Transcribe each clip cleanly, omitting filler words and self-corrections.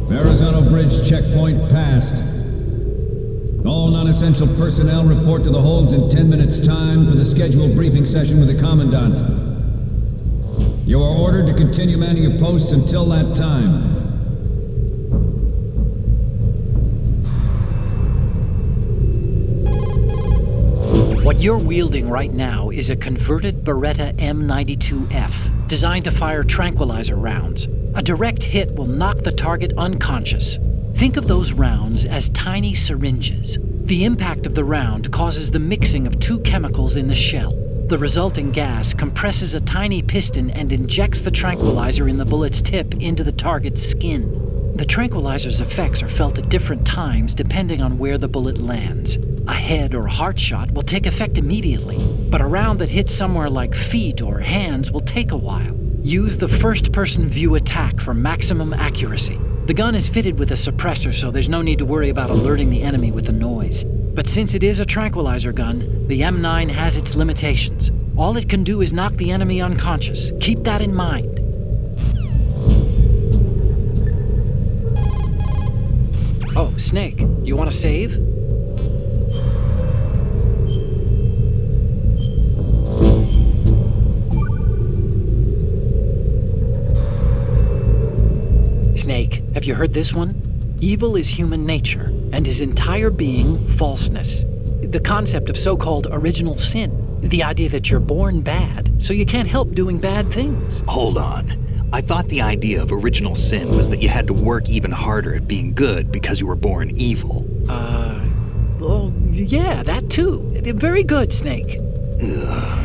Verrazano Bridge checkpoint passed. All non-essential personnel report to the holds in 10 minutes' time for the scheduled briefing session with the Commandant. You are ordered to continue manning your posts until that time. What you're wielding right now is a converted Beretta M92F, designed to fire tranquilizer rounds. A direct hit will knock the target unconscious. Think of those rounds as tiny syringes. The impact of the round causes the mixing of two chemicals in the shell. The resulting gas compresses a tiny piston and injects the tranquilizer in the bullet's tip into the target's skin. The tranquilizer's effects are felt at different times depending on where the bullet lands. A head or heart shot will take effect immediately, but a round that hits somewhere like feet or hands will take a while. Use the first-person view attack for maximum accuracy. The gun is fitted with a suppressor, so there's no need to worry about alerting the enemy with the noise. But since it is a tranquilizer gun, the M9 has its limitations. All it can do is knock the enemy unconscious. Keep that in mind. Oh, Snake, you want to save? Snake, have you heard this one? Evil is human nature, and his entire being falseness. The concept of so-called original sin. The idea that you're born bad, so you can't help doing bad things. Hold on. I thought the idea of original sin was that you had to work even harder at being good because you were born evil. Well, yeah, that too. Very good, Snake. Ugh.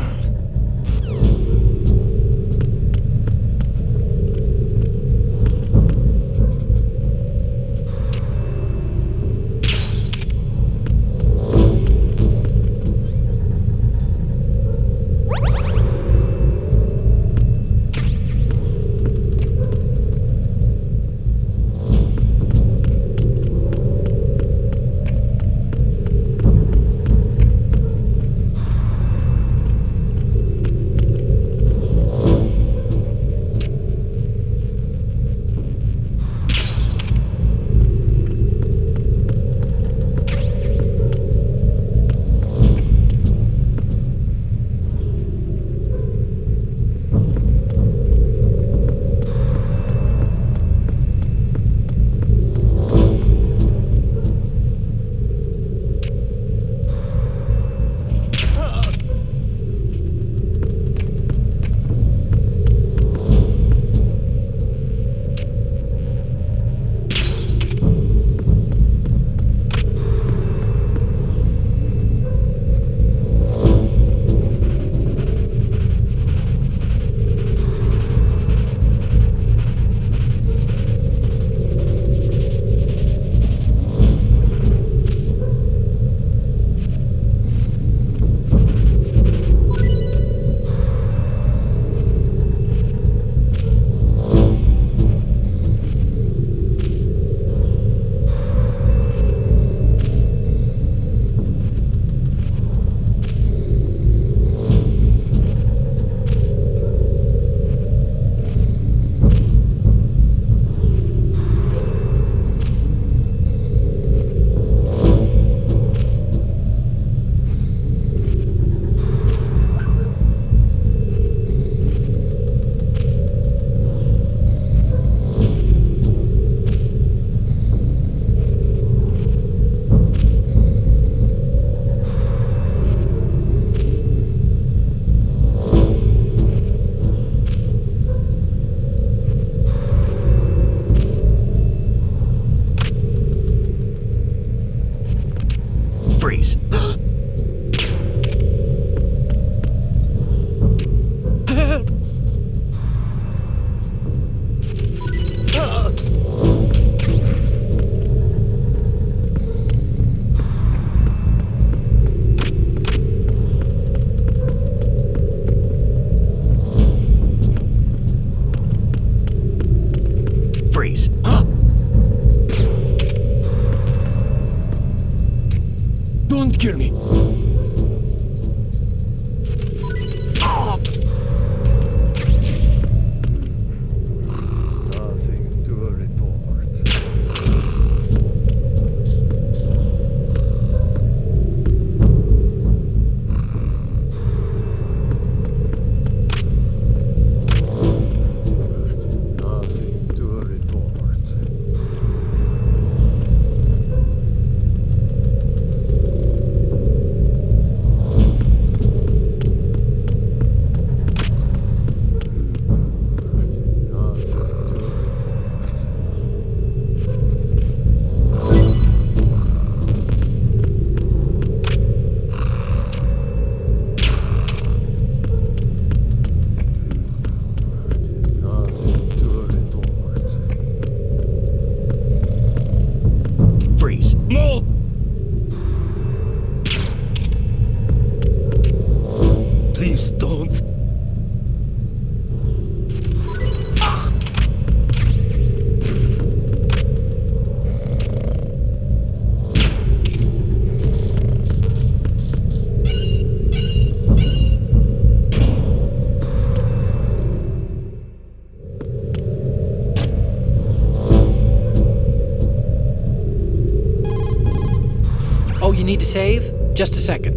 Need to save? Just a second.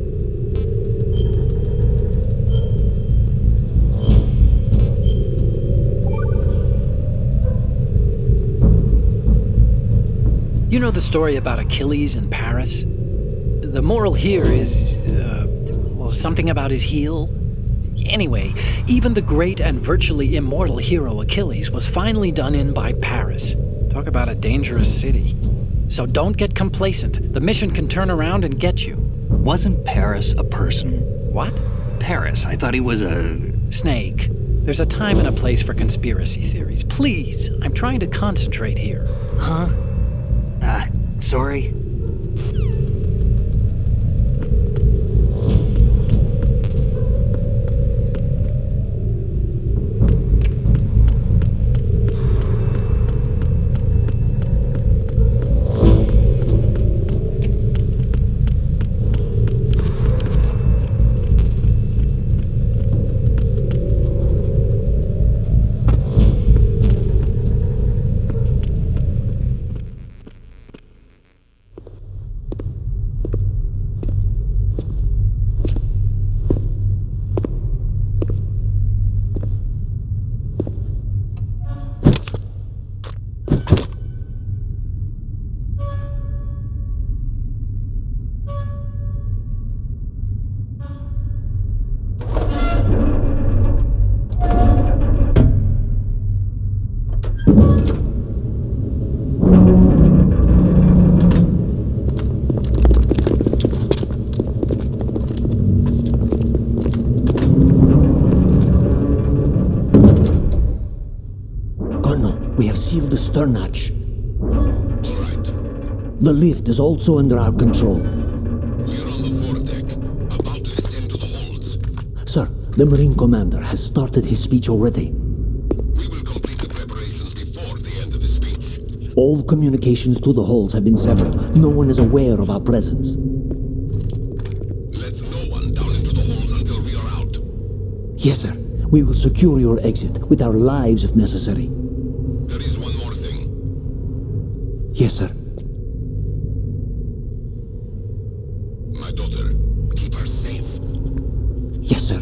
You know the story about Achilles in Paris? The moral here is, something about his heel. Anyway, even the great and virtually immortal hero Achilles was finally done in by Paris. Talk about a dangerous city. So don't get complacent. The mission can turn around and get you. Wasn't Paris a person? What? Paris, I thought he was a... Snake. There's a time and a place for conspiracy theories. Please, I'm trying to concentrate here. Huh? Sorry. Seal the stern hatch. All right. The lift is also under our control. We're on the foredeck, about to descend to the holds. Sir, the Marine Commander has started his speech already. We will complete the preparations before the end of the speech. All communications to the holds have been severed. No one is aware of our presence. Let no one down into the holds until we are out. Yes, sir. We will secure your exit with our lives if necessary. There is one more thing. Yes, sir. My daughter, keep her safe. Yes, sir.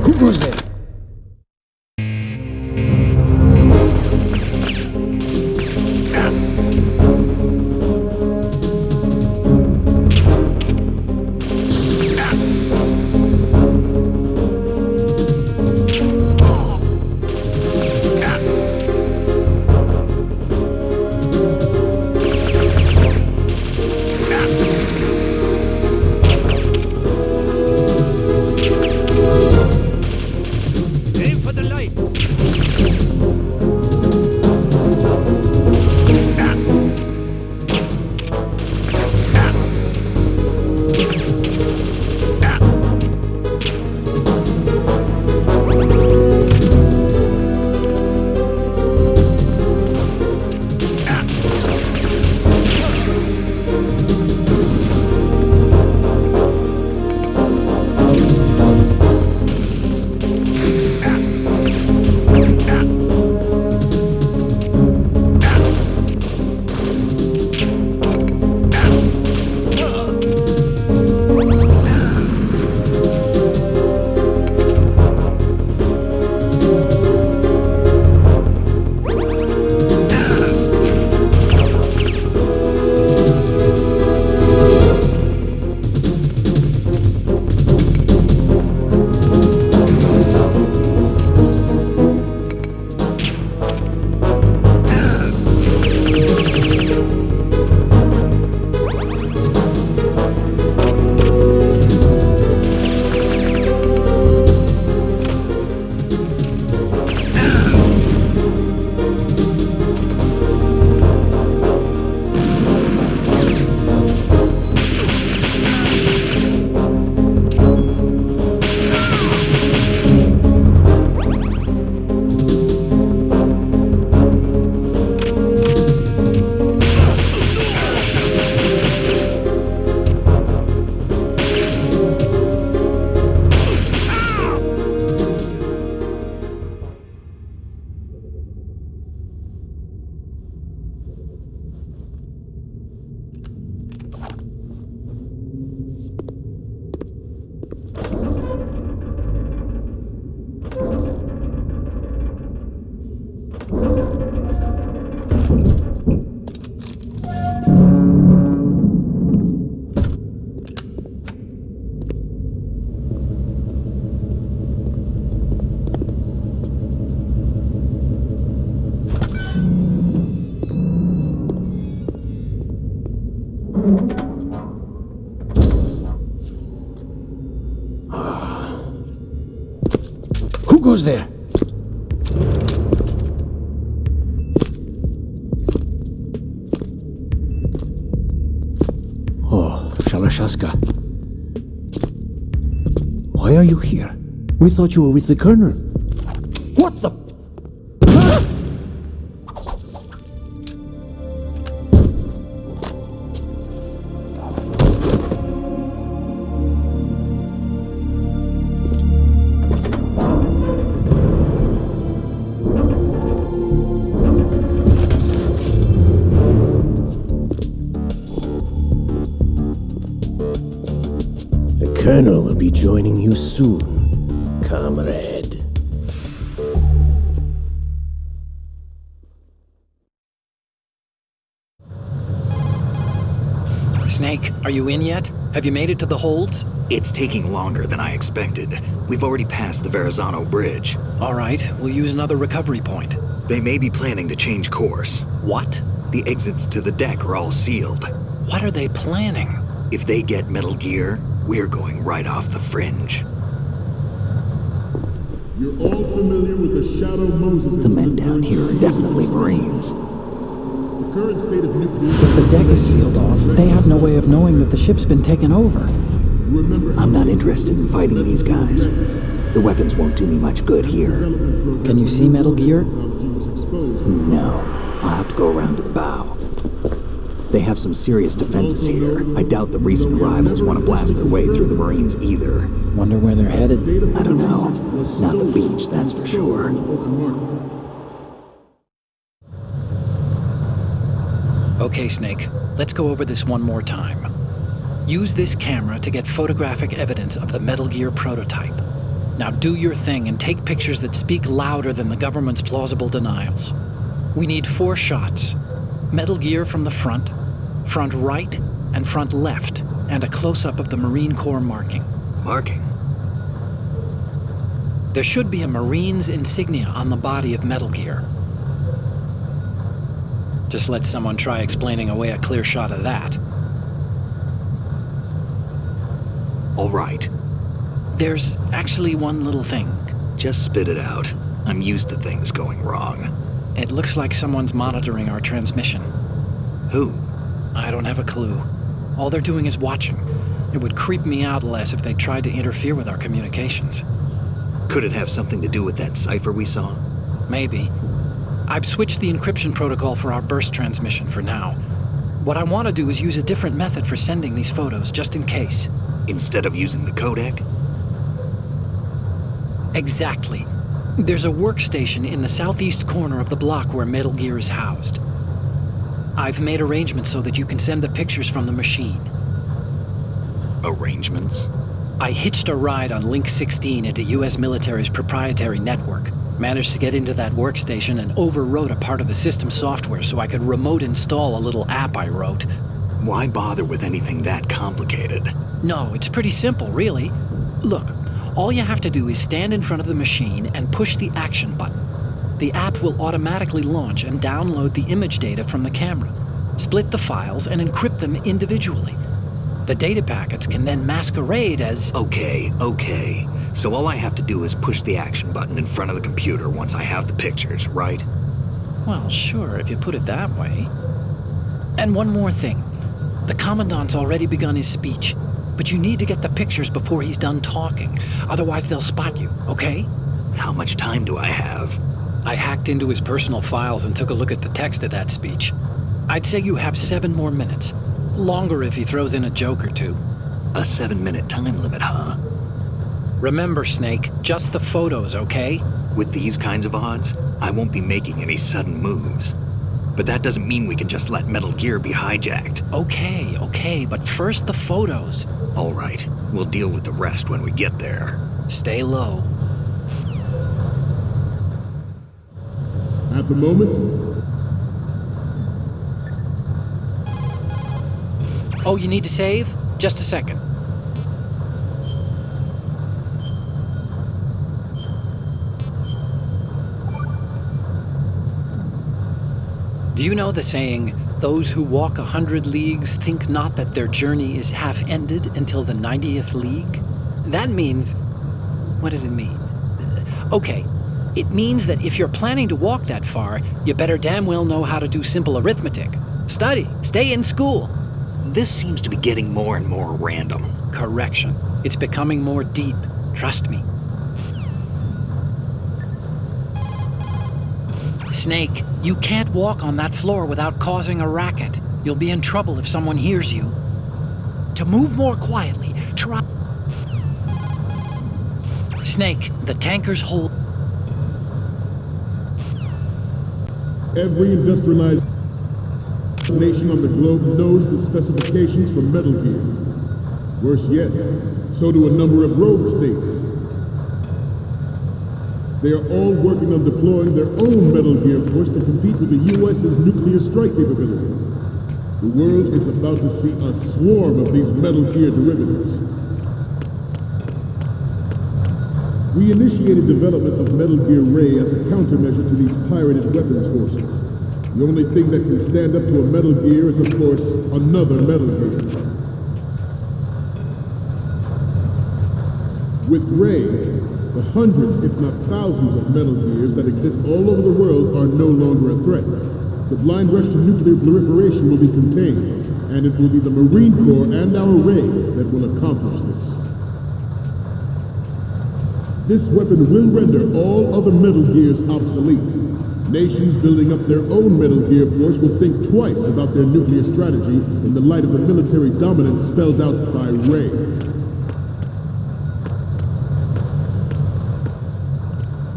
Who goes there? Who goes there? Oh, Shalashaska. Why are you here? We thought you were with the Colonel. What the... The Colonel will be joining you soon, comrade. Snake, are you in yet? Have you made it to the holds? It's taking longer than I expected. We've already passed the Verrazano Bridge. All right, we'll use another recovery point. They may be planning to change course. What? The exits to the deck are all sealed. What are they planning? If they get Metal Gear, we're going right off the fringe. You're all familiar with the Shadow Moses The men down here are definitely Marines. The current state of nuclear... If the deck is sealed off, they have no way of knowing that the ship's been taken over. Remember, I'm not interested in fighting these guys. The weapons won't do me much good here. Can you see Metal Gear? No. I'll have to go around to the bow. They have some serious defenses here. I doubt the recent arrivals want to blast their way through the Marines either. Wonder where they're headed. I don't know. Not the beach, that's for sure. Okay, Snake, let's go over this one more time. Use this camera to get photographic evidence of the Metal Gear prototype. Now do your thing and take pictures that speak louder than the government's plausible denials. We need 4 shots. Metal Gear from the front right, and front left, and a close-up of the Marine Corps marking. Marking? There should be a Marine's insignia on the body of Metal Gear. Just let someone try explaining away a clear shot of that. All right. There's actually one little thing. Just spit it out. I'm used to things going wrong. It looks like someone's monitoring our transmission. Who? I don't have a clue. All they're doing is watching. It would creep me out less if they tried to interfere with our communications. Could it have something to do with that cipher we saw? Maybe. I've switched the encryption protocol for our burst transmission for now. What I want to do is use a different method for sending these photos, just in case. Instead of using the codec? Exactly. There's a workstation in the southeast corner of the block where Metal Gear is housed. I've made arrangements so that you can send the pictures from the machine. Arrangements? I hitched a ride on Link 16 into U.S. military's proprietary network. Managed to get into that workstation and overwrote a part of the system software so I could remote install a little app I wrote. Why bother with anything that complicated? No, it's pretty simple, really. Look, all you have to do is stand in front of the machine and push the action button. The app will automatically launch and download the image data from the camera, split the files, and encrypt them individually. The data packets can then masquerade as... Okay. So all I have to do is push the action button in front of the computer once I have the pictures, right? Well, sure, if you put it that way. And one more thing. The Commandant's already begun his speech, but you need to get the pictures before he's done talking. Otherwise, they'll spot you, okay? How much time do I have? I hacked into his personal files and took a look at the text of that speech. I'd say you have 7 more minutes. Longer if he throws in a joke or two. A 7-minute time limit, huh? Remember, Snake, just the photos, okay? With these kinds of odds, I won't be making any sudden moves. But that doesn't mean we can just let Metal Gear be hijacked. Okay, but first the photos. All right, we'll deal with the rest when we get there. Stay low. At the moment, Oh, you need to save? Just a second. Do you know the saying, those who walk 100 leagues think not that their journey is half ended until the 90th league? That means... what does it mean? Okay, it means that if you're planning to walk that far, you better damn well know how to do simple arithmetic. Study, stay in school. This seems to be getting more and more random. Correction. It's becoming more deep. Trust me. Snake, you can't walk on that floor without causing a racket. You'll be in trouble if someone hears you. To move more quietly, try... Snake, the tankers hold... Every industrialized nation on the globe knows the specifications for Metal Gear. Worse yet, so do a number of rogue states. They are all working on deploying their own Metal Gear force to compete with the U.S.'s nuclear strike capability. The world is about to see a swarm of these Metal Gear derivatives. We initiated development of Metal Gear Ray as a countermeasure to these pirated weapons forces. The only thing that can stand up to a Metal Gear is, of course, another Metal Gear. With Ray, the hundreds, if not thousands, of Metal Gears that exist all over the world are no longer a threat. The blind rush to nuclear proliferation will be contained, and it will be the Marine Corps and our Ray that will accomplish this. This weapon will render all other Metal Gears obsolete. Nations building up their own Metal Gear force will think twice about their nuclear strategy in the light of the military dominance spelled out by Ray.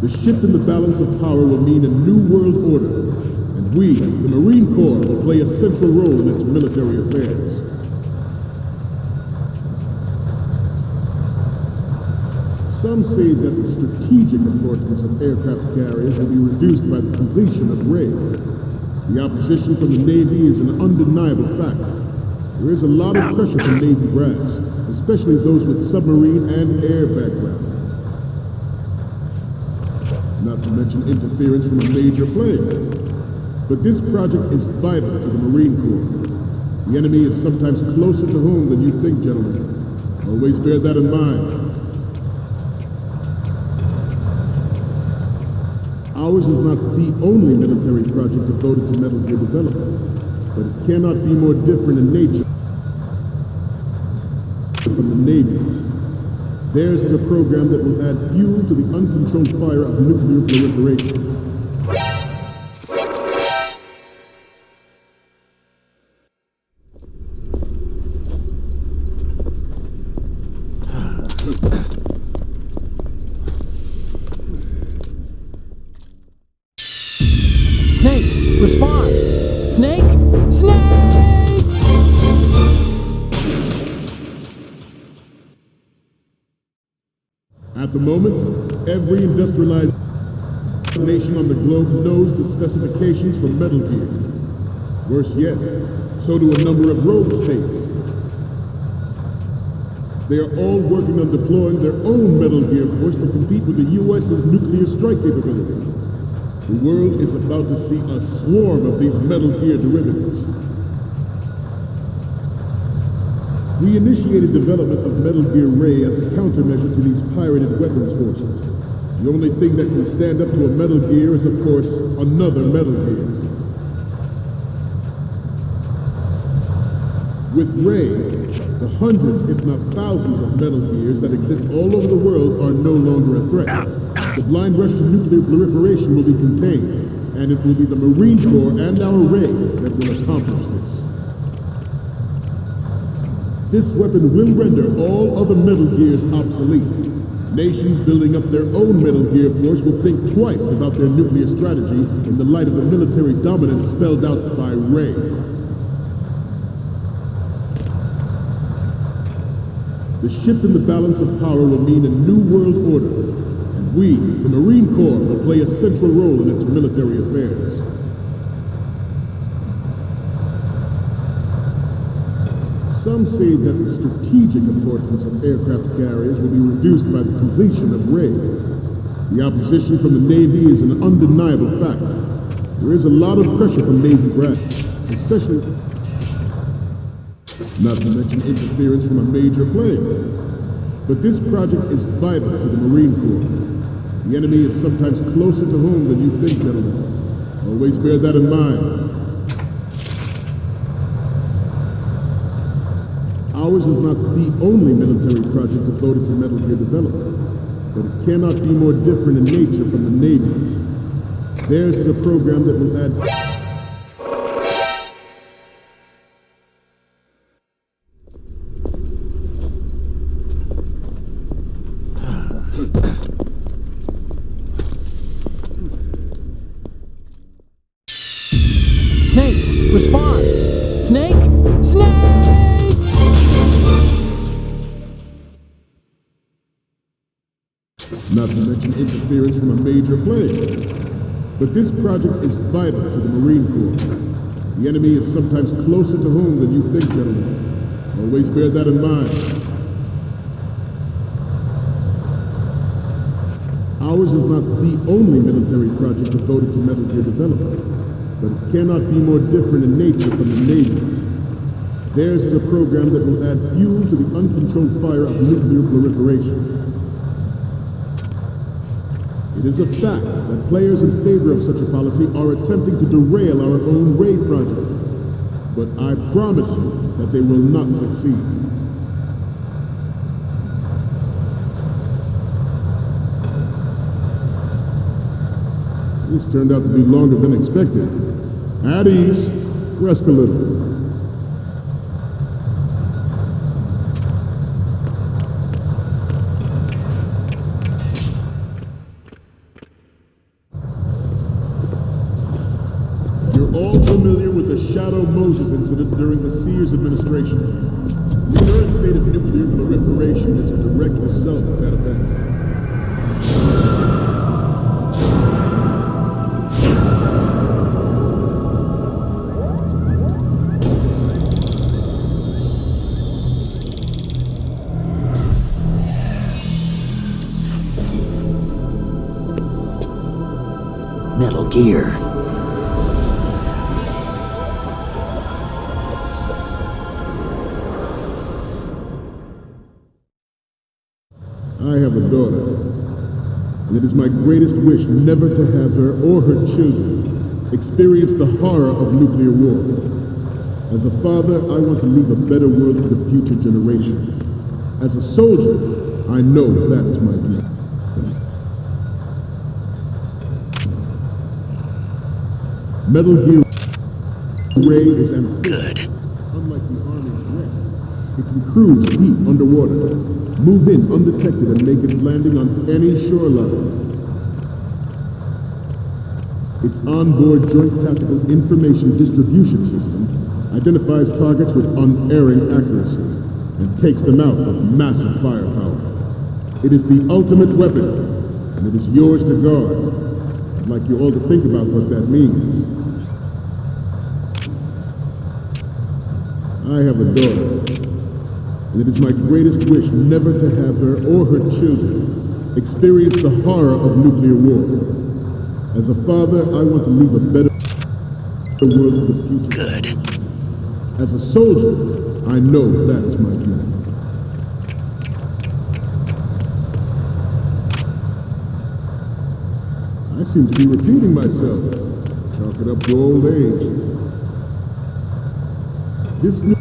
The shift in the balance of power will mean a new world order, and we, the Marine Corps, will play a central role in its military affairs. Some say that the strategic importance of aircraft carriers will be reduced by the completion of Ray. The opposition from the Navy is an undeniable fact. There is a lot of pressure from Navy brass, especially those with submarine and air background. Not to mention interference from a major player. But this project is vital to the Marine Corps. The enemy is sometimes closer to home than you think, gentlemen. Always bear that in mind. Ours is not the only military project devoted to Metal Gear development, but it cannot be more different in nature from the Navy's. Theirs is a program that will add fuel to the uncontrolled fire of nuclear proliferation. Snake, respond! Snake! Snake! At the moment, every industrialized nation on the globe knows the specifications for Metal Gear. Worse yet, so do a number of rogue states. They are all working on deploying their own Metal Gear force to compete with the U.S.'s nuclear strike capability. The world is about to see a swarm of these Metal Gear derivatives. We initiated development of Metal Gear Ray as a countermeasure to these pirated weapons forces. The only thing that can stand up to a Metal Gear is, of course, another Metal Gear. With Ray, the hundreds, if not thousands, of Metal Gears that exist all over the world are no longer a threat. The blind rush to nuclear proliferation will be contained, and it will be the Marine Corps and our Ray that will accomplish this. This weapon will render all other Metal Gears obsolete. Nations building up their own Metal Gear force will think twice about their nuclear strategy in the light of the military dominance spelled out by Ray. The shift in the balance of power will mean a new world order, and we, the Marine Corps, will play a central role in its military affairs. Some say that the strategic importance of aircraft carriers will be reduced by the completion of Ray. The opposition from the Navy is an undeniable fact. There is a lot of pressure from Navy brass, especially... not to mention interference from a major player. But this project is vital to the Marine Corps. The enemy is sometimes closer to home than you think, gentlemen. Always bear that in mind. Ours is not the only military project devoted to Metal Gear development, but it cannot be more different in nature from the Navy's. Theirs is a program that will add... Snake, respond! Snake? Snake! Not to mention interference from a major player. But this project is vital to the Marine Corps. The enemy is sometimes closer to home than you think, gentlemen. Always bear that in mind. Ours is not the only military project devoted to Metal Gear development, but it cannot be more different in nature from the Navy's. Theirs is a program that will add fuel to the uncontrolled fire of nuclear proliferation. It is a fact that players in favor of such a policy are attempting to derail our own Ray project. But I promise you that they will not succeed. This turned out to be longer than expected. At ease, rest a little. Shadow Moses incident during the Sears administration. The current state of nuclear proliferation is a direct result of that event. Metal Gear. I have a daughter, and it is my greatest wish never to have her or her children experience the horror of nuclear war. As a father, I want to leave a better world for the future generation. As a soldier, I know that is my duty. Metal Gear Ray is amphibious. Unlike the Army's Rex, it can cruise deep underwater, move in undetected and make its landing on any shoreline. Its onboard Joint Tactical Information Distribution System identifies targets with unerring accuracy and takes them out of massive firepower. It is the ultimate weapon, and it is yours to guard. I'd like you all to think about what that means. I have a daughter, and it is my greatest wish never to have her or her children experience the horror of nuclear war. As a father, I want to leave a better world for the future. Good. As a soldier, I know that is my duty. I seem to be repeating myself. Chalk it up to old age. This new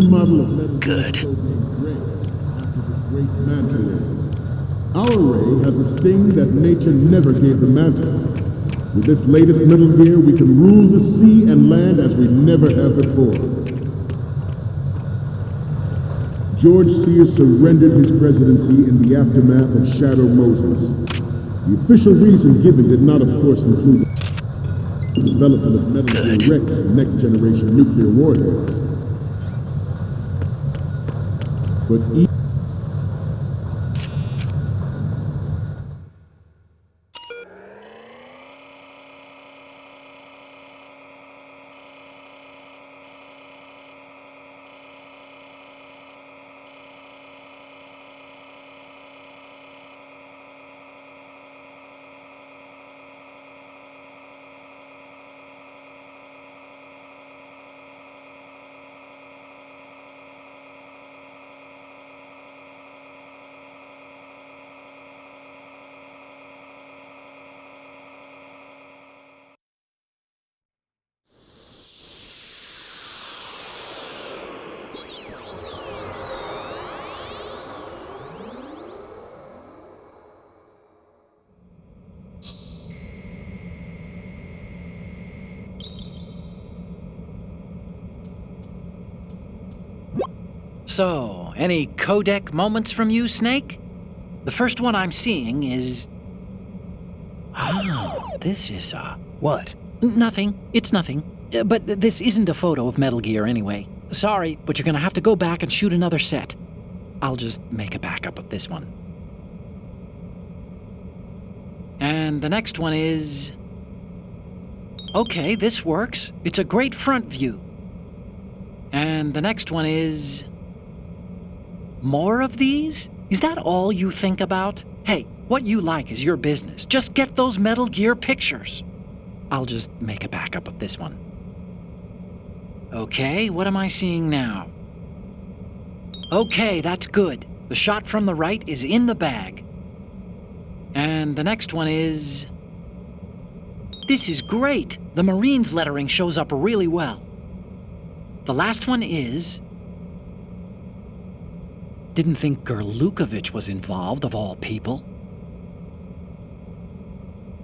model of metal Good. is named Ray, after the great manta ray. Our ray has a sting that nature never gave the manta. With this latest Metal Gear, we can rule the sea and land as we never have before. George Sears surrendered his presidency in the aftermath of Shadow Moses. The official reason given did not, of course, include the development of Metal Gear Rex and next-generation nuclear warheads. But So, any codec moments from you, Snake? The first one I'm seeing is... Oh, this is, What? Nothing. It's nothing. But this isn't a photo of Metal Gear anyway. Sorry, but you're gonna have to go back and shoot another set. I'll just make a backup of this one. And the next one is... Okay, this works. It's a great front view. And the next one is... More of these? Is that all you think about? Hey, what you like is your business. Just get those Metal Gear pictures. I'll just make a backup of this one. Okay, what am I seeing now? Okay, that's good. The shot from the right is in the bag. And the next one is... This is great! The Marines lettering shows up really well. The last one is... Didn't think Gerlukovich was involved, of all people.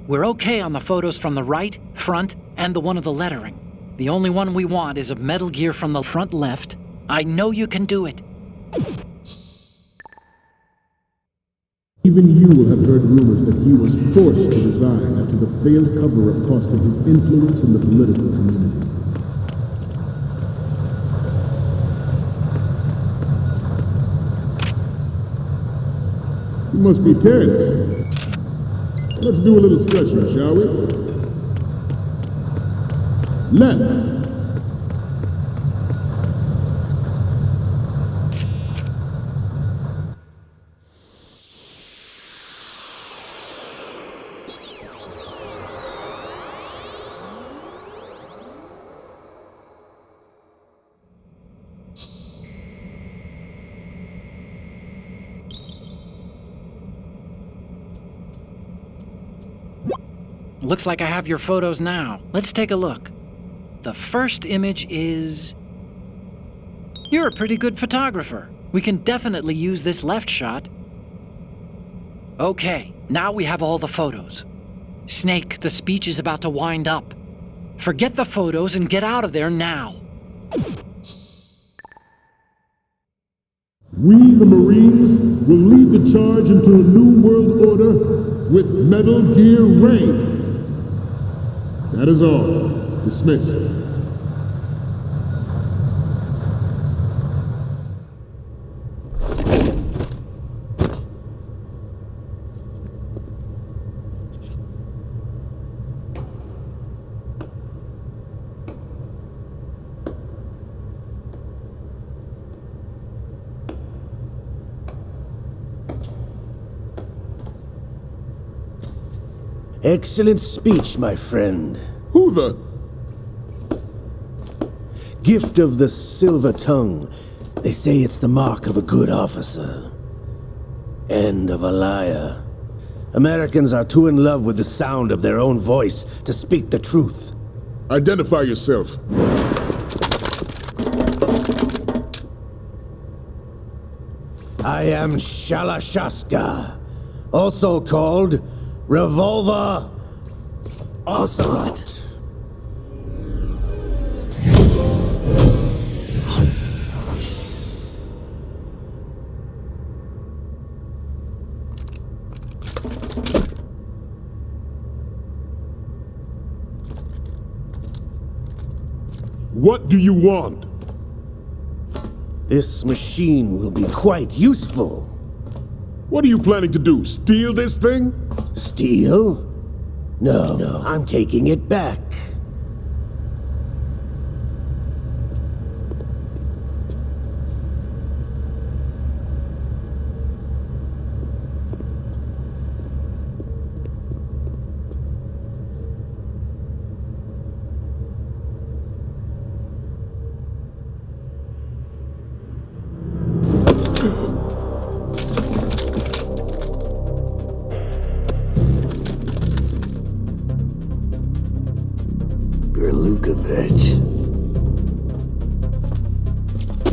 We're okay on the photos from the right, front, and the one of the lettering. The only one we want is of Metal Gear from the front left. I know you can do it. Even you will have heard rumors that he was forced to resign after the failed cover-up cost him his influence in the political community. You must be tense. Let's do a little stretching, shall we? Left. Looks like I have your photos now. Let's take a look. The first image is... You're a pretty good photographer. We can definitely use this left shot. Okay, now we have all the photos. Snake, the speech is about to wind up. Forget the photos and get out of there now. We, the Marines, will lead the charge into a new world order with Metal Gear Ray. That is all. Dismissed. Excellent speech, my friend. Who the... Gift of the silver tongue. They say it's the mark of a good officer. And of a liar. Americans are too in love with the sound of their own voice to speak the truth. Identify yourself. I am Shalashaska, also called Revolver Ocelot. What do you want? This machine will be quite useful. What are you planning to do? Steal this thing? Steal? No, I'm taking it back.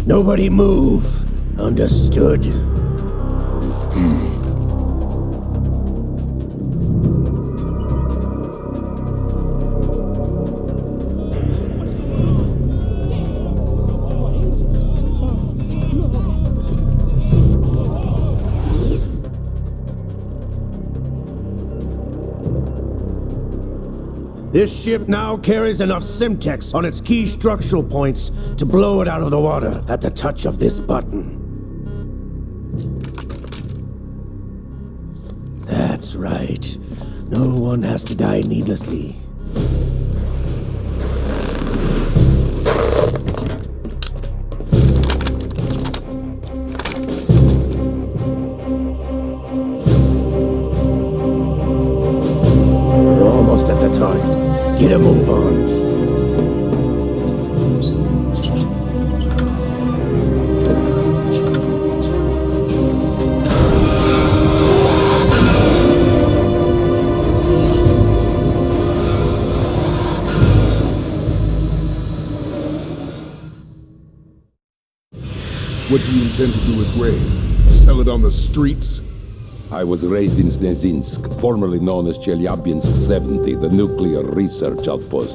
Nobody move. Understood? This ship now carries enough Simtex on its key structural points to blow it out of the water at the touch of this button. That's right. No one has to die needlessly. We're almost at the target. Get a move on. What do you intend to do with Ray? Sell it on the streets? I was raised in Snezinsk, formerly known as Chelyabinsk 70, the nuclear research outpost.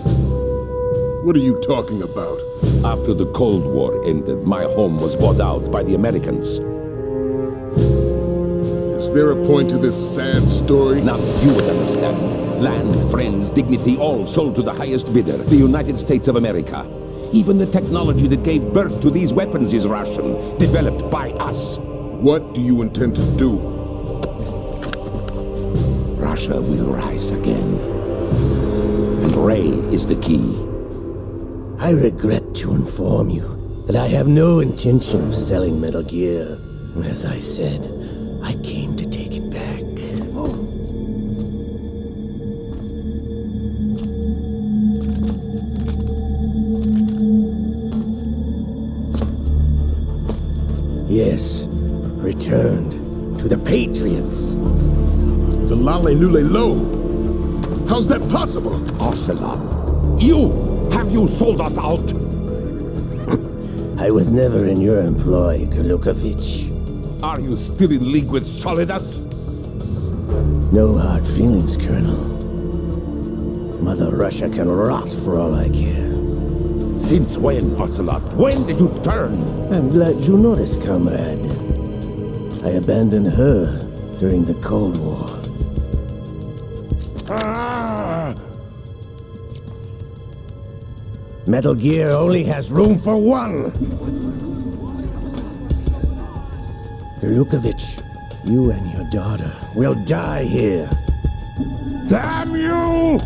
What are you talking about? After the Cold War ended, my home was bought out by the Americans. Is there a point to this sad story? Now you would understand. Land, friends, dignity, all sold to the highest bidder, the United States of America. Even the technology that gave birth to these weapons is Russian, developed by us. What do you intend to do? Russia will rise again. And Ray is the key. I regret to inform you that I have no intention of selling Metal Gear. As I said, I came to take it back. Yes, returned to the Patriots. The Lale Lule Lo? How's that possible? Ocelot, have you sold us out? I was never in your employ, Golukovich. Are you still in league with Solidus? No hard feelings, Colonel. Mother Russia can rot for all I care. Since when, Ocelot? When did you turn? I'm glad you noticed, comrade. I abandoned her during the Cold War. Metal Gear only has room for one! Golukovich, you and your daughter will die here. Damn you!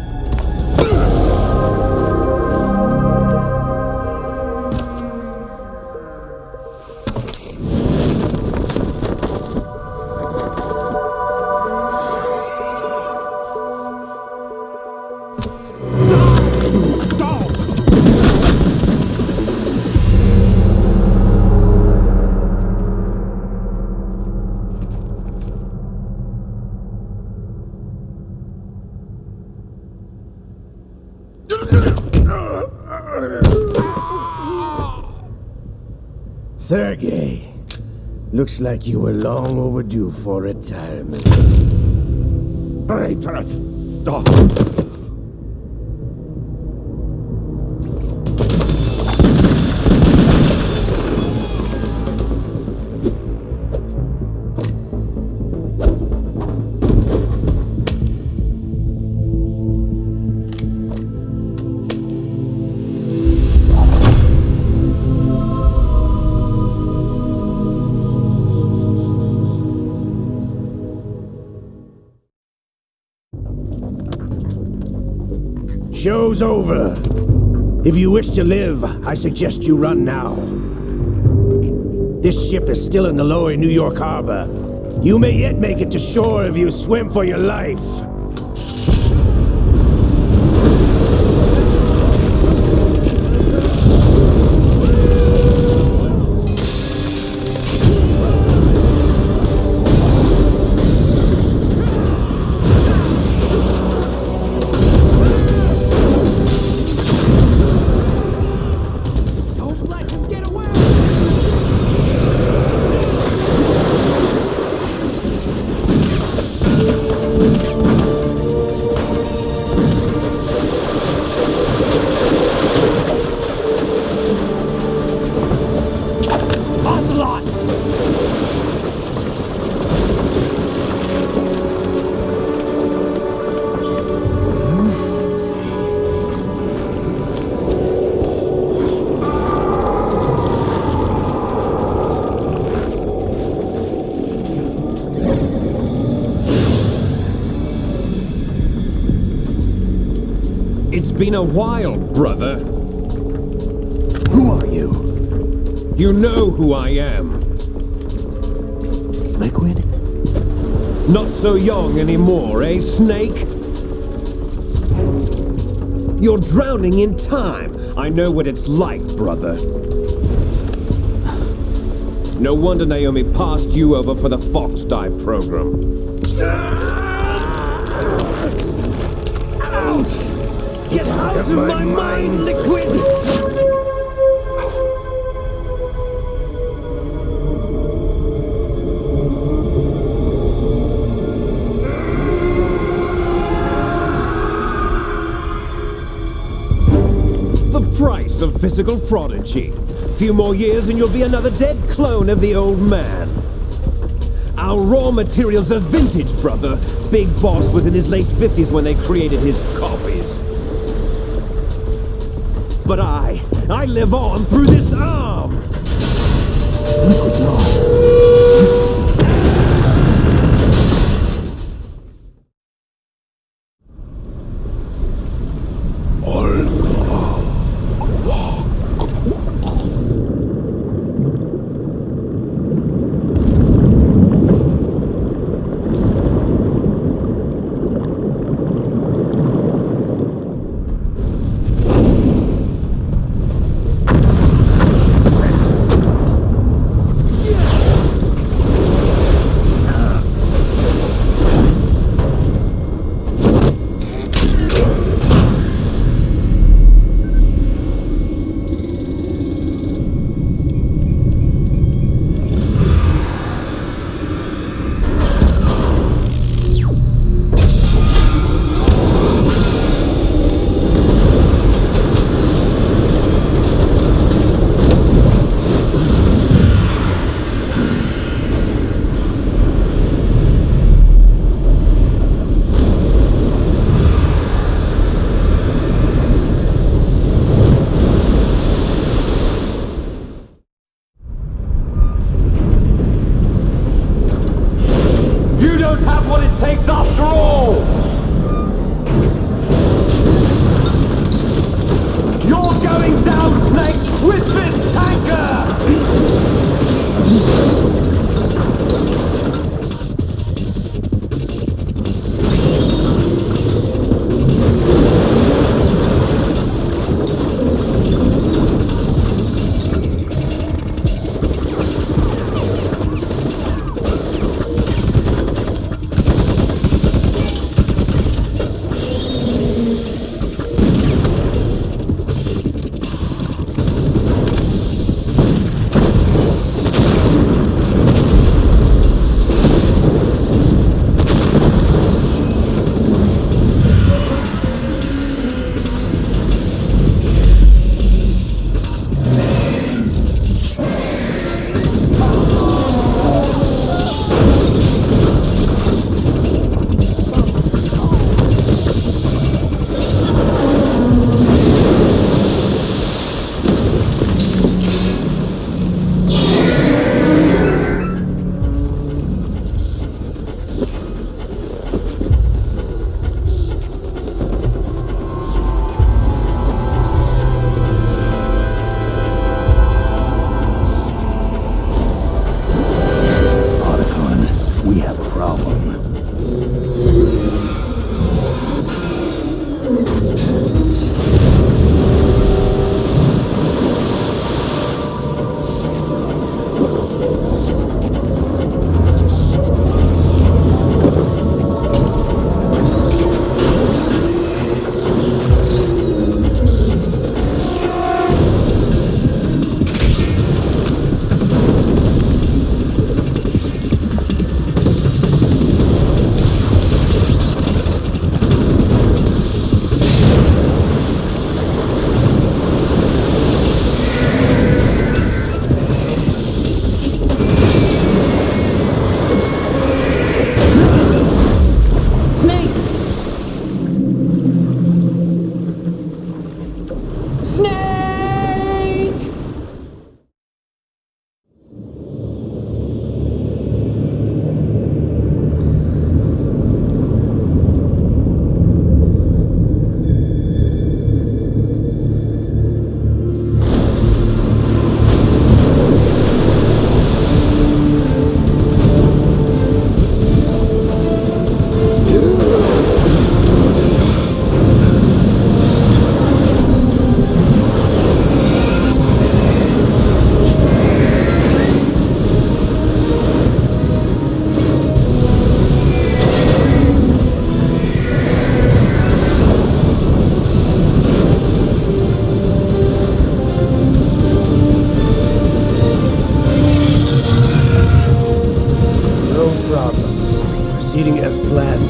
Sergei, looks like you were long overdue for retirement. Traitorous dog! Show's over. If you wish to live, I suggest you run now. This ship is still in the lower New York harbor. You may yet make it to shore if you swim for your life. been a while, brother. Who are you? You know who I am. Liquid? Not so young anymore, eh, Snake? You're drowning in time. I know what it's like, brother. No wonder Naomi passed you over for the Fox Dive program. Ouch! Get out of my mind, Liquid! The price of physical prodigy. Few more years and you'll be another dead clone of the old man. Our raw materials are vintage, brother. Big Boss was in his late 50s when they created his copies. But I live on through this arm! Liquid's arm.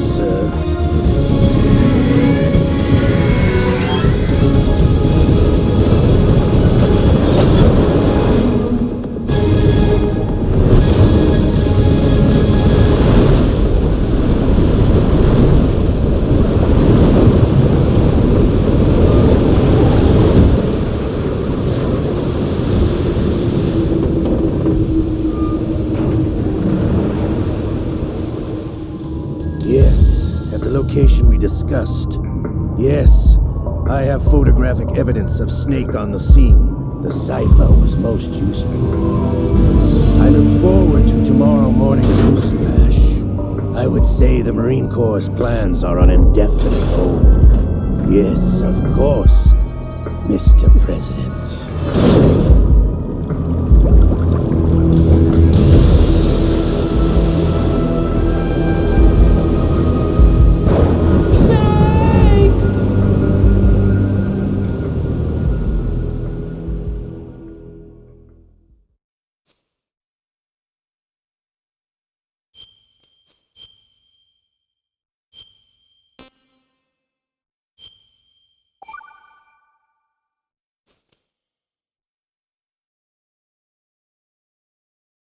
sir. Yes, at the location we discussed. Yes, I have photographic evidence of Snake on the scene. The cipher was most useful. I look forward to tomorrow morning's news flash. I would say the Marine Corps' plans are on indefinite hold. Yes, of course, Mr. President.